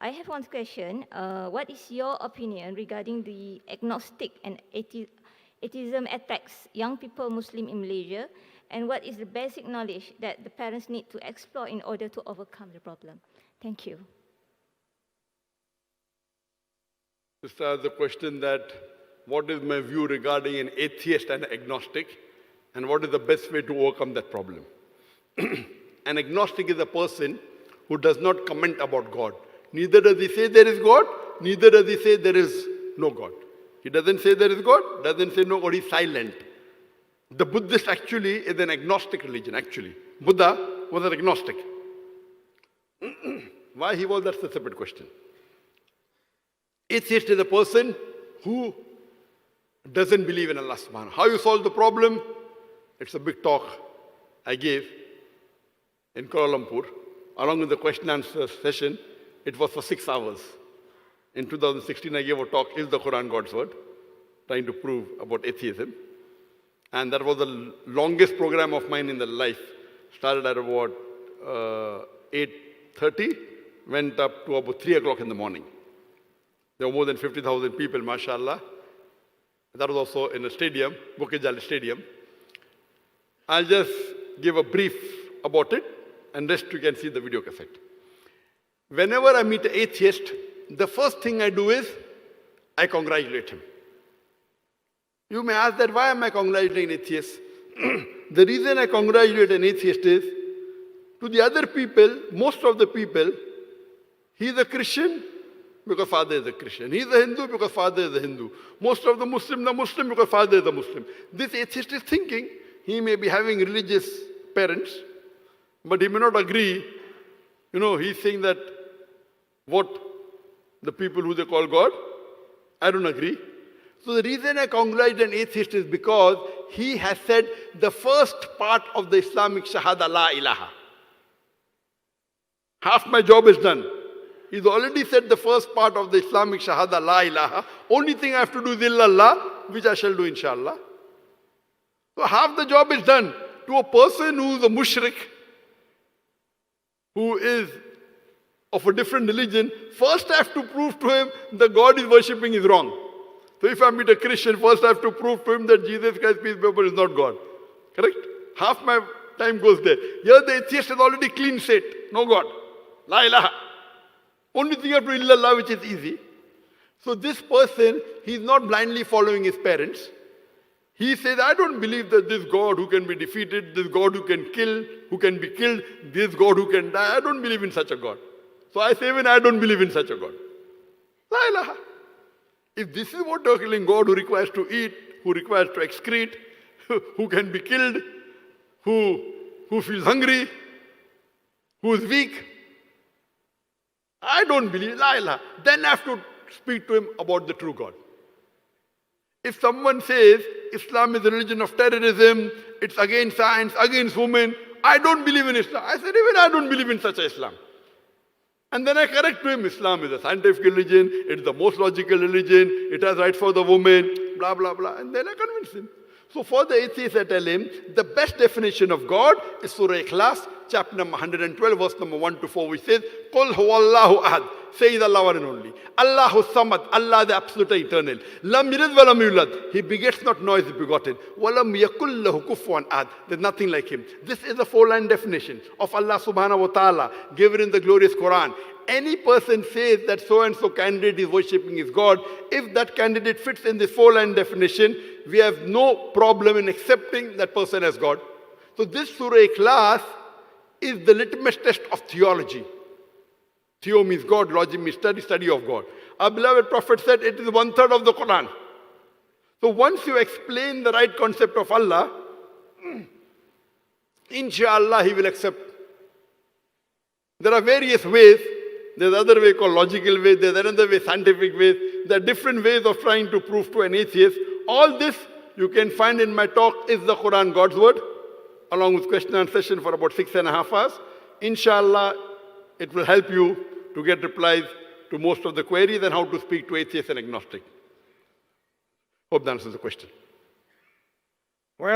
I have one question. What is your opinion regarding the agnostic and atheism attacks young people Muslim in Malaysia? And what is the basic knowledge that the parents need to explore in order to overcome the problem? Thank you. To start the question that what is my view regarding an atheist and agnostic, and what is the best way to overcome that problem? An agnostic is a person who does not comment about God. Neither does he say there is God, neither does he say there is no God. He doesn't say there is God, doesn't say no God, he's silent. The Buddhist actually is an agnostic religion, actually. Buddha was an agnostic. Why he was, that's a separate question. Atheist is a person who doesn't believe in Allah subhanahu. How you solve the problem? It's a big talk I gave in Kuala Lumpur, along with the question and answer session. It was for 6 hours. In 2016, I gave a talk, Is the Quran God's Word? Trying to prove about atheism. And that was the longest program of mine in the life. Started at about 8:30, went up to about 3 o'clock in the morning. There were more than 50,000 people, mashallah. That was also in a stadium, Bukit Jalil Stadium. I'll just give a brief about it, and rest you can see the video cassette. Whenever I meet an atheist, the first thing I do is, I congratulate him. You may ask that, why am I congratulating an atheist? The reason I congratulate an atheist is, to the other people, most of the people, he's a Christian because father is a Christian. He's a Hindu because father is a Hindu. Most of the Muslims are Muslim because father is a Muslim. This atheist is thinking, he may be having religious parents, but he may not agree. You know, he's saying that what the people who they call God, I don't agree. So the reason I congratulate an atheist is because he has said the first part of the Islamic Shahada, La ilaha. Half my job is done. He's already said the first part of the Islamic Shahada, La ilaha. Only thing I have to do is illallah, which I shall do inshallah. So half the job is done. To a person who is a mushrik, who is of a different religion, first I have to prove to him the God is worshipping is wrong. So if I meet a Christian, first I have to prove to him that Jesus Christ, peace be upon him, is not God. Correct? Half my time goes there. Here the atheist is already clean set. No God. La ilaha. Only thing you have to do illallah, which is easy. So this person, he is not blindly following his parents. He says, I don't believe that this God who can be defeated, this God who can kill, who can be killed, this God who can die, I don't believe in such a God. So I say, even I don't believe in such a God. La ilaha. If this is what you're killing, God who requires to eat, who requires to excrete, who can be killed, who feels hungry, who is weak, I don't believe, la ilaha. Then I have to speak to him about the true God. If someone says Islam is a religion of terrorism, it's against science, against women, I don't believe in Islam. I said, even I don't believe in such a Islam. And then I correct to him, Islam is a scientific religion, it's the most logical religion, it has rights for the woman, blah, blah, blah. And then I convince him. So for the atheist, I tell him, the best definition of God is Surah Ikhlas, chapter number 112, verse number 1 to 4, which says, Qul huwallahu ahad. Say is Allah one and only. Allahu samad. Allah the absolute eternal. Lam yalid wa lam yulad. He begets not, nor is he begotten. Walam yakul lahu kufuwan ahad. There's nothing like him. This is a 4-line definition of Allah subhanahu wa ta'ala given in the glorious Quran. Any person says that so-and-so candidate is worshipping his God, if that candidate fits in this 4-line definition, we have no problem in accepting that person as God. So this Surah Ikhlas is the litmus test of theology. Theo means God, logic means study of God. Our beloved Prophet said it is 1/3 of the Quran. So once you explain the right concept of Allah, inshallah he will accept. There are various ways. There's another way called logical way, there's another way, scientific way. There are different ways of trying to prove to an atheist. All this you can find in my talk, Is the Quran God's Word? Along with question and session for about 6.5 hours. Inshallah, it will help you to get replies to most of the queries and how to speak to atheists and agnostic. Hope that answers the question.